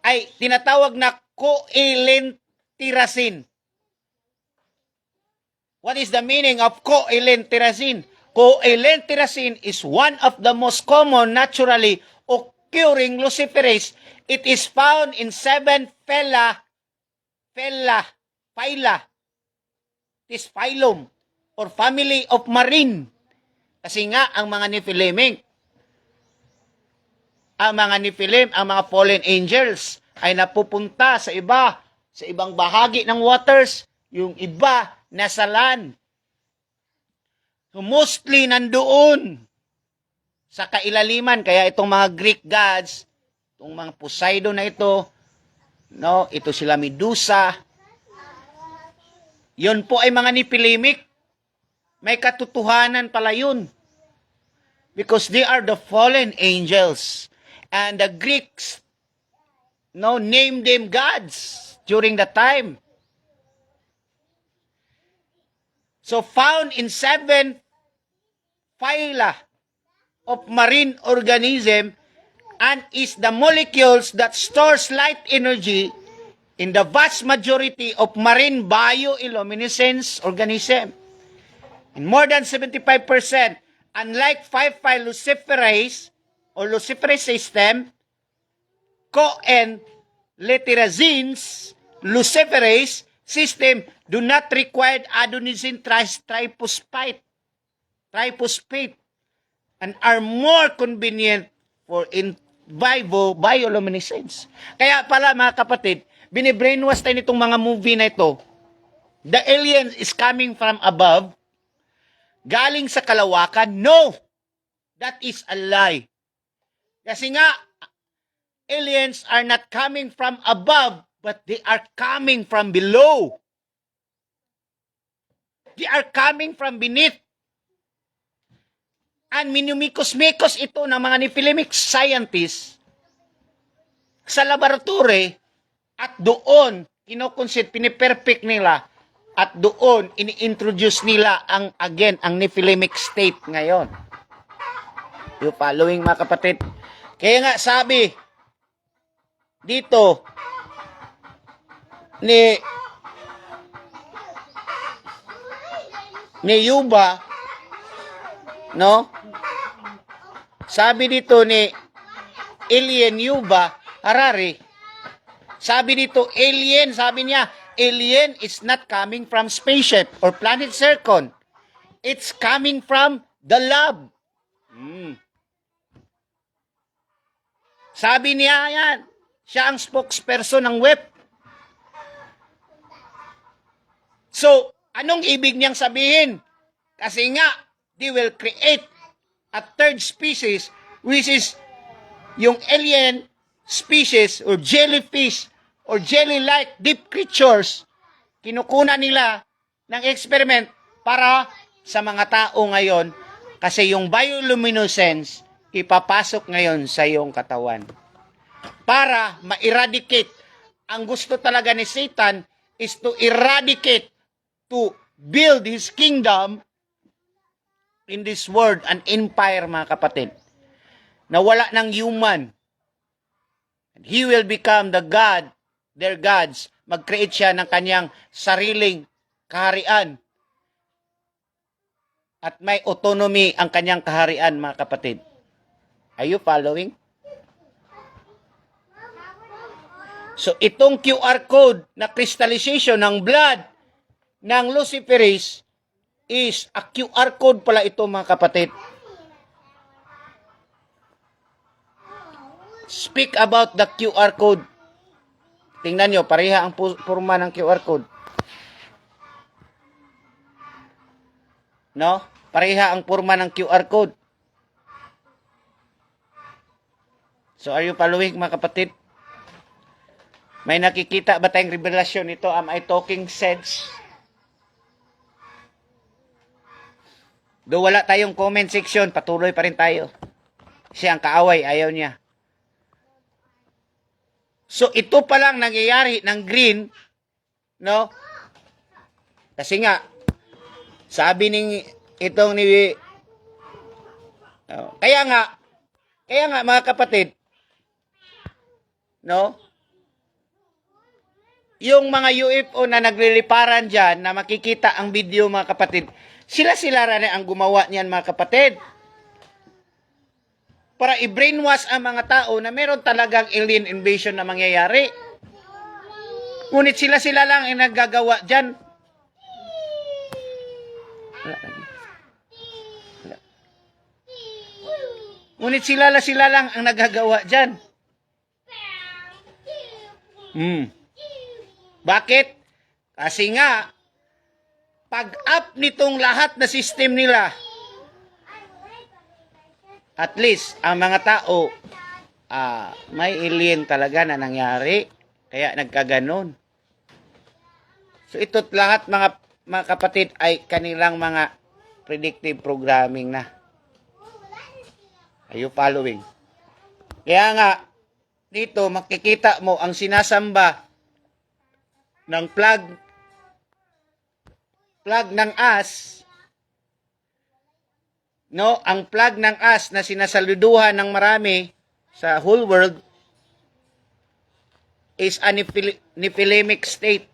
ay tinatawag na coelenterasin. What is the meaning of coelenterasin? Coelenterasin is one of the most common naturally occurring luciferase. It is found in 7 phyla. It is phylum or family of marine. Kasi nga, ang mga Nephilim, ang mga fallen angels ay napupunta sa ibang bahagi ng waters, yung iba nasa land. So mostly nandoon sa kailaliman, kaya itong mga Greek gods, itong mga Poseidon na ito, no, ito sila Medusa, yun po ay mga Nephilimic. May katotohanan pala yun. Because they are the fallen angels. And the Greeks, no, named them gods during the time. So found in 7 phyla of marine organism and is the molecules that stores light energy in the vast majority of marine bioluminescence organism. In more than 75%, unlike 5' luciferase or luciferase system, coenleterazin's luciferase system do not require adenosine triphosphate and are more convenient for in vivo bioluminescence. Kaya pala, mga kapatid, binibrainwash tayo nitong mga movie na ito. The alien is coming from above, galing sa kalawakan. No! That is a lie. Kasi nga, aliens are not coming from above, but they are coming from below. They are coming from beneath. And minumikos-mikos ito ng mga Nephilimic scientists sa laboratory at doon, piniperfect nila at doon, ini-introduce nila ang Nephilimic state ngayon. You following, mga kapatid? Kaya nga sabi, dito, ni Yuba, no? Sabi dito ni Alien Yuba Harari, sabi dito, alien, sabi niya, alien is not coming from spaceship or planet Zircon. It's coming from the lab. Sabi niya yan, siya ang spokesperson ng web. So, anong ibig niyang sabihin? Kasi nga, they will create a third species, which is yung alien species or jellyfish or jelly-like deep creatures, kinukuna nila ng experiment para sa mga tao ngayon kasi yung bioluminescence ipapasok ngayon sa iyong katawan para ma-eradicate. Ang gusto talaga ni Satan is to eradicate, to build his kingdom in this world, an empire, mga kapatid, na wala ng human. And he will become the God, their gods. Mag-create siya ng kanyang sariling kaharian. At may autonomy ang kanyang kaharian, mga kapatid. Are you following? So, itong QR code na crystallization ng blood ng luciferase is a QR code pala ito, mga kapatid. Speak about the QR code. Tingnan nyo, pareha ang forma ng QR code. No? Pareha ang porma ng QR code. So, are you following, mga kapatid? May nakikita ba tayong revelasyon nito? Am I talking sense? Do wala tayong comment section, patuloy pa rin tayo. Kasi ang kaaway, ayaw niya. So, ito pa lang nangyayari ng green, no? Kasi nga, sabi itong ni kaya nga mga kapatid, no? Yung mga UFO na nagliliparan dyan, na makikita ang video, mga kapatid, sila rin ang gumawa niyan, mga kapatid. Para i-brainwash ang mga tao na meron talagang alien invasion na mangyayari. Ngunit sila lang ang naggagawa dyan. Ngunit sila lang ang nagagawa dyan. Bakit? Kasi nga, pag-up nitong lahat na system nila, at least, ang mga tao, may alien talaga na nangyari. Kaya nagkaganon. So, ito't lahat, mga kapatid, ay kanilang mga predictive programming na. Are you following? Kaya nga, dito, makikita mo ang sinasamba ng plug ng as, no, ang plug ng as na sinasaluduhan ng marami sa whole world is a Nephilimic state.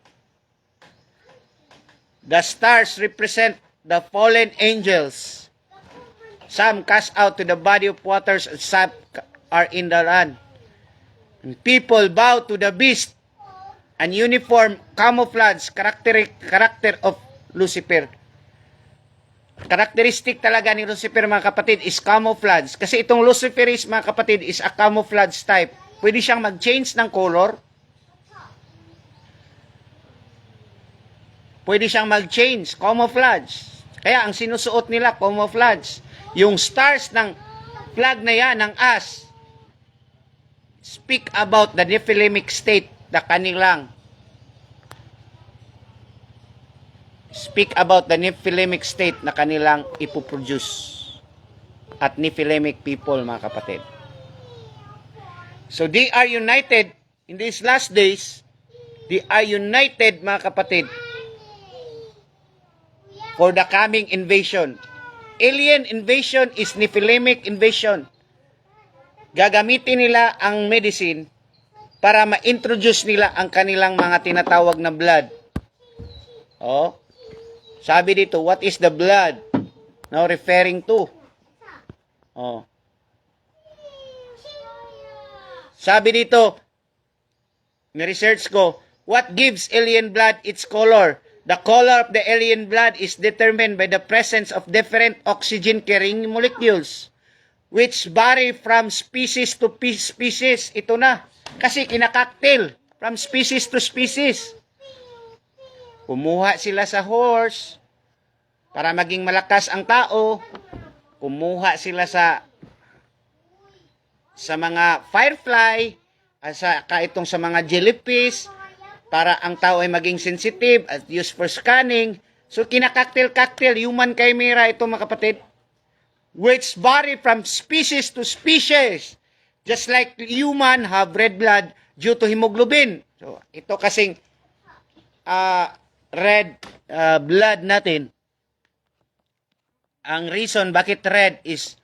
The stars represent the fallen angels. Some cast out to the body of waters, and some are in the land. And people bow to the beast, an uniform camouflage character of Lucifer. Karakteristik talaga ni Lucifer, mga kapatid, is camouflage. Kasi itong Luciferis, mga kapatid, is a camouflage type. Pwede siyang mag-change ng color. Pwede siyang mag-change, camouflage. Kaya ang sinusuot nila, camouflage. Yung stars ng flag na yan, ng as, speak about the Nephilimic state, the kanilang. Speak about the Nephilimic state na kanilang ipoproduce. At Nephilimic people, mga kapatid. So they are united in these last days. They are united, mga kapatid, for the coming invasion. Alien invasion is Nephilimic invasion. Gagamitin nila ang medicine para ma-introduce nila ang kanilang mga tinatawag na blood. Oh, sabi dito, what is the blood now referring to? Oh. Sabi dito, ni-research ko, what gives alien blood its color? The color of the alien blood is determined by the presence of different oxygen-carrying molecules, which vary from species to species. Ito na. Kasi kinakaktil from species to species. Kumuha sila sa horse para maging malakas ang tao. Kumuha sila sa mga firefly, itong sa mga jellyfish, para ang tao ay maging sensitive at used for scanning. So, kinakaktil-kaktil, human chimera ito, mga kapatid, which vary from species to species. Just like human have red blood due to hemoglobin. So, ito kasing red blood natin. Ang reason bakit red is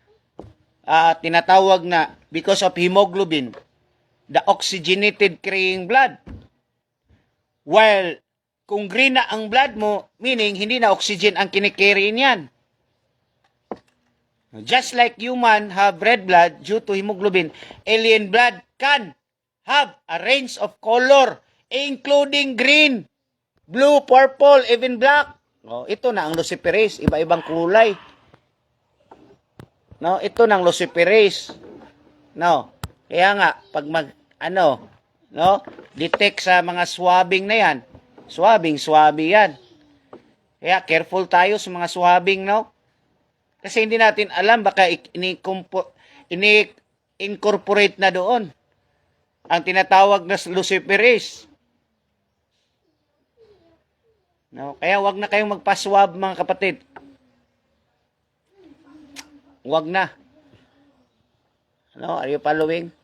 tinatawag na because of hemoglobin, the oxygenated carrying blood. While kung green na ang blood mo, meaning hindi na oxygen ang kinikerry niyan. Just like human have red blood due to hemoglobin, alien blood can have a range of color, including green, blue, purple, even black. Oh, ito na ang Luciferase, iba-ibang kulay. No, ito na ang Luciferase. No, kaya nga pag detect sa mga swabbing na yan, swabbing yan. Kaya careful tayo sa mga swabbing, no? Kasi hindi natin alam, baka ini-incorporate na doon ang tinatawag na luciferase. No? Kaya wag na kayong magpaswab, mga kapatid. Wag na. Ano, are you following?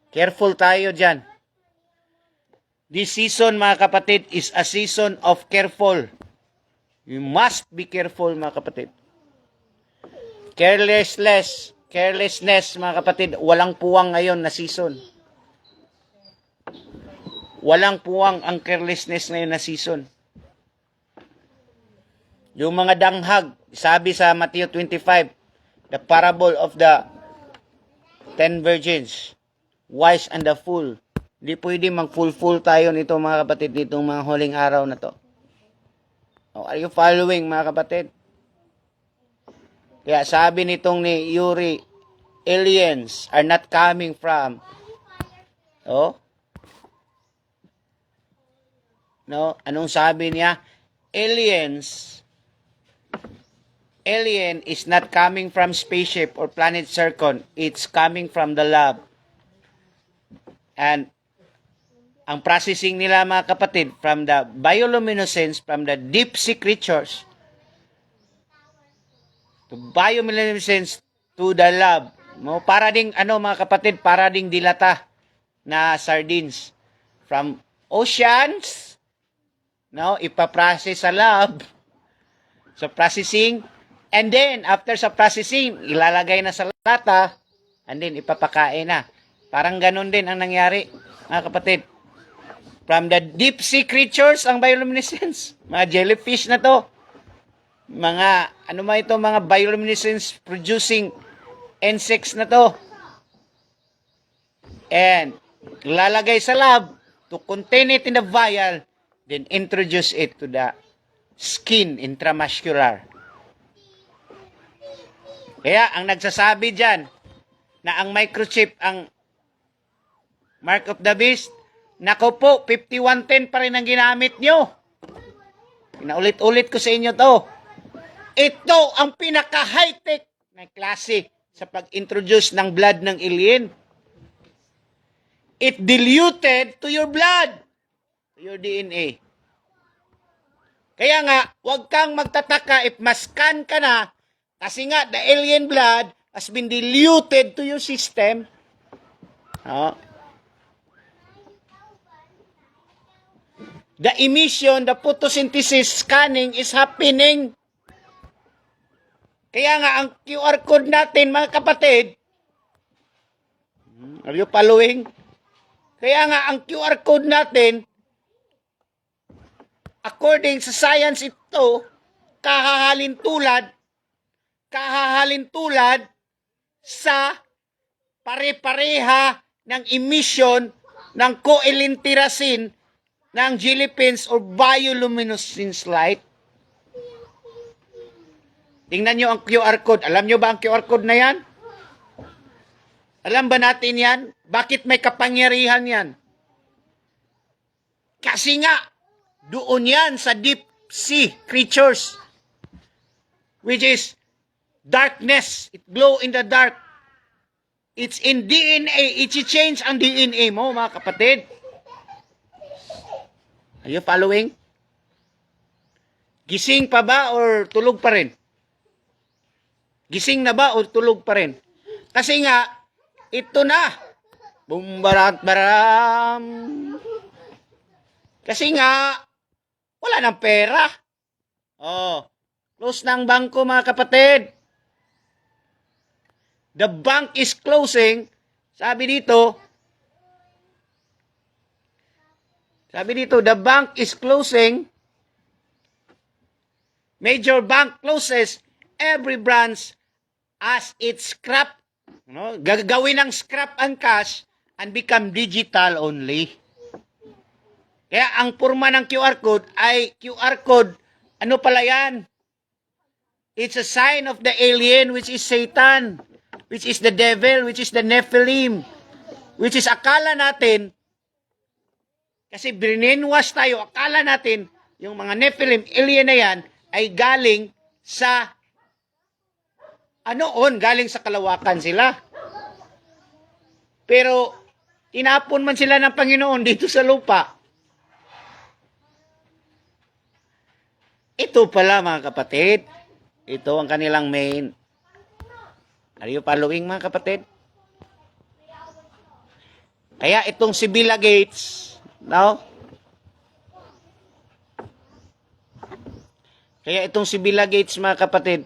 Careful tayo dyan. This season, mga kapatid, is a season of careful. You must be careful, mga kapatid. Carelessness, mga kapatid, walang puwang ngayon na season. Walang puwang ang carelessness ngayon na season. Yung mga danghag, sabi sa Matthew 25, the parable of the 10 virgins, wise and the fool. Hindi pwede mag-full tayo nito, mga kapatid, nitong mga huling araw na to. Oh, are you following, mga kapatid? Kaya sabi nitong ni Yuri, aliens are not coming from, oh, no, anong sabi niya? Alien is not coming from spaceship or planet Zircon. It's coming from the lab. And ang processing nila, mga kapatid, from the bioluminescence, from the deep sea creatures, to bioluminescence to the lab. No, para ding, mga kapatid, para ding dilata na sardines. From oceans, no, ipaprocess sa lab, sa processing, and then, after sa processing, ilalagay na sa lata, and then ipapakain na. Parang ganun din ang nangyari, mga kapatid. From the deep sea creatures, ang bioluminescence. Mga jellyfish na to. Mga, mga bioluminescence producing insects na to. And, lalagay sa lab to contain it in the vial, then introduce it to the skin intramuscular. Kaya, ang nagsasabi dyan, na ang microchip, ang mark of the beast, nako po, 5110 pa rin ang ginamit nyo. Pinaulit-ulit ko sa inyo to. Ito ang pinaka-high-tech na klase sa pag-introduce ng blood ng alien. It diluted to your blood, to your DNA. Kaya nga, huwag kang magtataka if mascan ka na, kasi nga, the alien blood has been diluted to your system. Oh. The emission, the photosynthesis scanning is happening. Kaya nga, ang QR code natin, mga kapatid, are you following? Kaya nga, ang QR code natin, according sa science ito, kahahalin tulad sa pare-pareha ng emission ng coelenterasin ng jellyfins or bioluminescence light. Tingnan nyo ang QR code. Alam nyo ba ang QR code na yan? Alam ba natin yan? Bakit may kapangyarihan yan? Kasi nga, doon yan sa deep sea creatures, which is darkness. It glow in the dark. It's in DNA. I-change ang DNA mo, mga kapatid. Are you following? Gising pa ba or tulog pa rin? Gising na ba o tulog pa rin? Kasi nga, ito na. Bumbarat-baram. Kasi nga, wala nang pera. Oh, close na ang bangko, mga kapatid. The bank is closing. Sabi dito, the bank is closing. Major bank closes every branch as its scrap. No? Gagawin ng scrap and cash and become digital only. Kaya ang porma ng QR code ay QR code. Ano pala yan? It's a sign of the alien, which is Satan, which is the devil, which is the Nephilim, which is akala natin Kasi brainwash tayo. Akala natin, yung mga Nephilim, alien na yan, ay galing sa, galing sa kalawakan sila. Pero, tinapon man sila ng Panginoon dito sa lupa. Ito pala mga kapatid. Ito ang kanilang main. Are you following mga kapatid? Kaya itong si Bill Gates, no? Kaya itong si Bill Gates mga kapatid,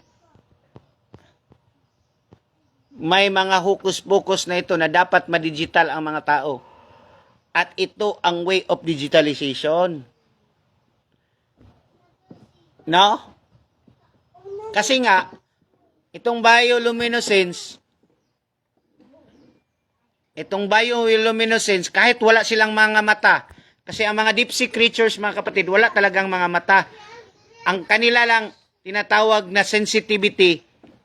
may mga hokus-pokus na ito na dapat ma-digital ang mga tao. At ito ang way of digitalization. No? Kasi nga, itong bioluminescence, kahit wala silang mga mata, kasi ang mga deep sea creatures, mga kapatid, wala talagang mga mata. Ang kanila lang tinatawag na sensitivity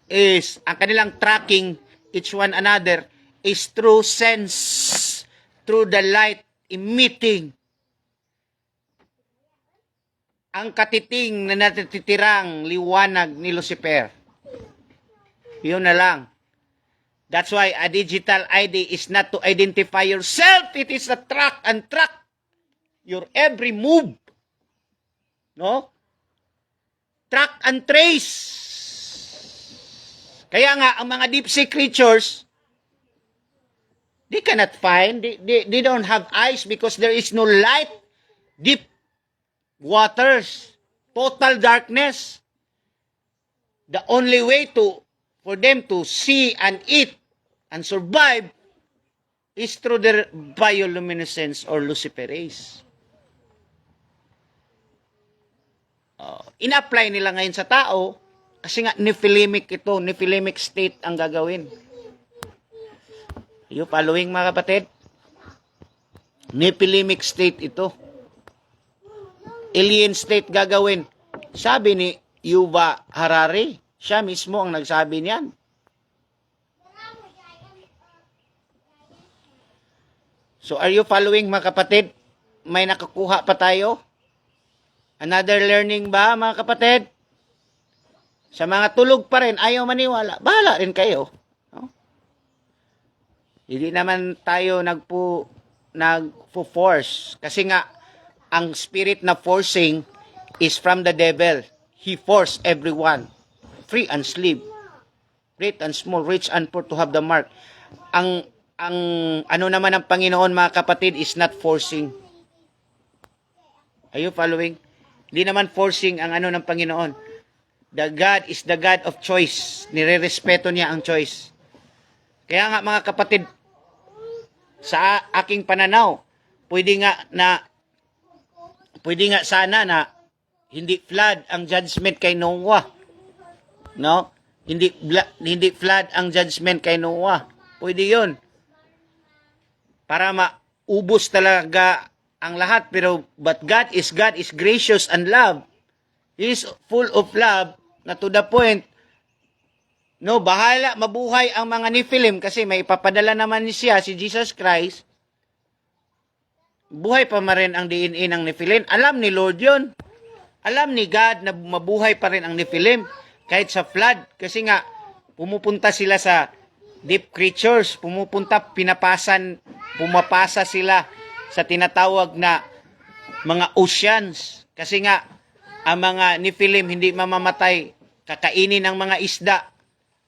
is, ang kanilang tracking each one another is through sense, through the light emitting. Ang katiting na natitirang liwanag ni Lucifer. Yun na lang. That's why a digital ID is not to identify yourself. It is to track and track your every move. No? Track and trace. Kaya nga, ang mga deep sea creatures, they cannot find, they don't have eyes because there is no light. Deep waters, total darkness. The only way for them to see and eat and survive is through their bioluminescence or luciferase. In-apply nila ngayon sa tao kasi nga Nephilimic ito, Nephilimic state ang gagawin. You following mga kapatid? Nephilimic state ito. Alien state gagawin. Sabi ni Yuval Harari, siya mismo ang nagsabi niyan. So are you following mga kapatid? May nakakuha pa tayo? Another learning ba mga kapatid? Sa mga tulog pa rin, ayaw maniwala, bahala rin kayo. No? Hindi naman tayo nagpo-force. Kasi nga, ang spirit na forcing is from the devil. He forced everyone, free and slave, great and small, rich and poor, to have the mark. Ang ano naman ng Panginoon mga kapatid is not forcing. Are you following? Hindi naman forcing ang ano ng Panginoon. The God is the God of choice. Nire-respeto niya ang choice. Kaya nga mga kapatid, sa aking pananaw, pwede nga sana na hindi flood ang judgment kay Noah. No? Hindi flood ang judgment kay Noah. Pwede 'yun. Para maubos talaga ang lahat, pero but God is gracious and love. He is full of love na to the point, no, bahala mabuhay ang mga Nephilim kasi may ipapadala naman siya, si Jesus Christ. Buhay pa rin ang DNA ng Nephilim. Alam ni Lord yun. Alam ni God na mabuhay pa rin ang Nephilim kahit sa flood. Kasi nga, pumupunta sila sa deep creatures. Pumapasa sila sa tinatawag na mga oceans. Kasi nga, ang mga Nephilim hindi mamamatay. Kakainin ng mga isda.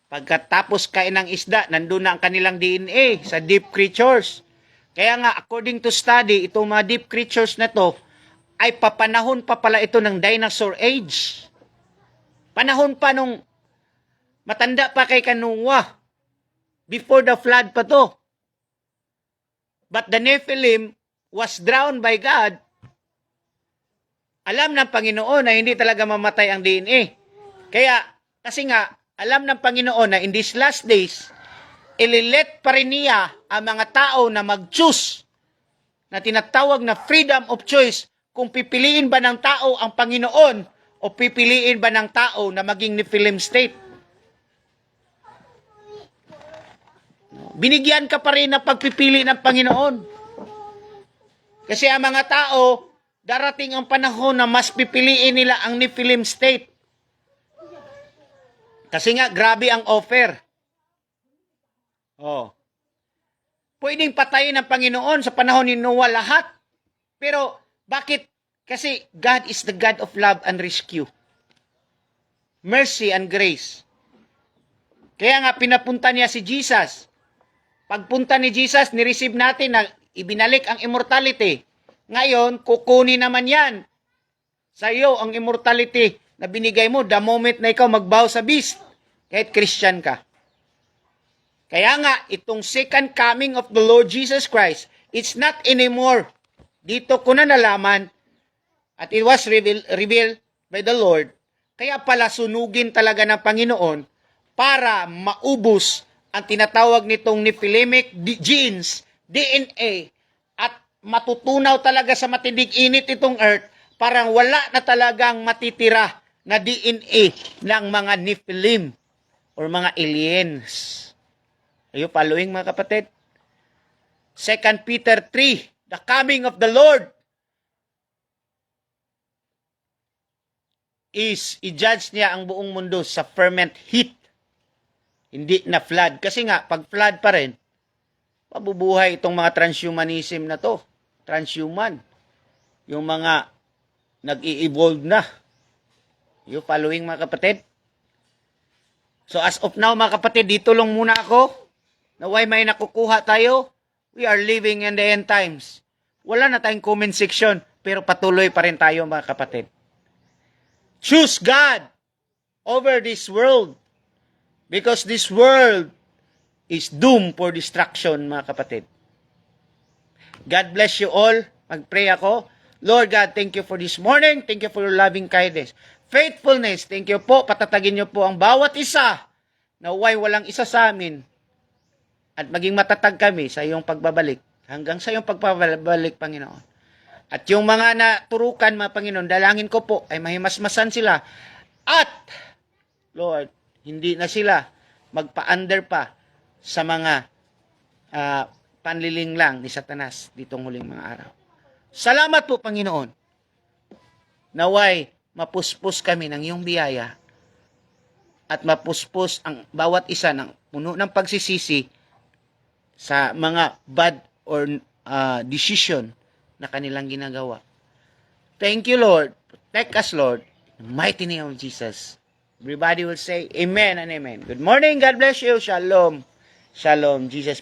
Pagkatapos kain ng isda, nandun na ang kanilang DNA sa deep creatures. Kaya nga, according to study, itong mga deep creatures na to, ay papanahon pa pala ito ng dinosaur age. Panahon pa nung matanda pa kay Noah. Before the flood pa to. But the Nephilim was drowned by God. Alam ng Panginoon na hindi talaga mamatay ang DNA. Kaya, kasi nga, alam ng Panginoon na in these last days, ililet pa rin niya ang mga tao na mag-choose na tinatawag na freedom of choice kung pipiliin ba ng tao ang Panginoon o pipiliin ba ng tao na maging Nephilim state. Binigyan ka pa rin ng pagpipili ng Panginoon. Kasi ang mga tao, darating ang panahon na mas pipiliin nila ang Nephilim state. Kasi nga, grabe ang offer. Oh. Pwedeng patayin ng Panginoon sa panahon ni Noah lahat. Pero, bakit? Kasi God is the God of love and rescue. Mercy and grace. Kaya nga, pinapunta niya si Jesus. Pagpunta ni Jesus, nireceive natin na ibinalik ang immortality. Ngayon, kukunin naman yan. Sa iyo, ang immortality na binigay mo the moment na ikaw magbow sa beast. Kahit Christian ka. Kaya nga, itong second coming of the Lord Jesus Christ, it's not anymore. Dito ko na nalaman, at it was revealed by the Lord, kaya pala sunugin talaga ng Panginoon para maubos ang tinatawag nitong Nephilimic genes, DNA, at matutunaw talaga sa matinding init itong earth, parang wala na talagang matitira na DNA ng mga Nephilim or mga aliens. Are you following, mga kapatid? 2 Peter 3, the coming of the Lord is i-judge niya ang buong mundo sa fervent heat. Hindi na flood. Kasi nga, pag flood pa rin, mabubuhay itong mga transhumanism na to. Transhuman. Yung mga nag-i-evolve na. You following, mga kapatid? So as of now, mga kapatid, dito lang muna ako. Naway may nakukuha tayo. We are living in the end times. Wala na tayong comment section, pero patuloy pa rin tayo, mga kapatid. Choose God over this world. Because this world is doomed for destruction, mga kapatid. God bless you all. Mag-pray ako. Lord God, thank you for this morning. Thank you for your loving kindness. Faithfulness, thank you po. Patatagin niyo po ang bawat isa na walang isa sa amin. At maging matatag kami sa iyong pagbabalik. Hanggang sa iyong pagbabalik, Panginoon. At yung mga naturukan, mga Panginoon, dalangin ko po ay mahimasmasan sila. At, Lord, hindi na sila magpa-under pa sa mga panliling lang ni Satanas ditong huling mga araw. Salamat po, Panginoon. Naway, mapuspos kami ng iyong biyaya at mapuspos ang bawat isa ng puno ng pagsisisi sa mga bad or decision na kanilang ginagawa. Thank you, Lord. Protect us, Lord. In the mighty name of Jesus. Everybody will say amen and amen. Good morning. God bless you. Shalom. Shalom. Jesus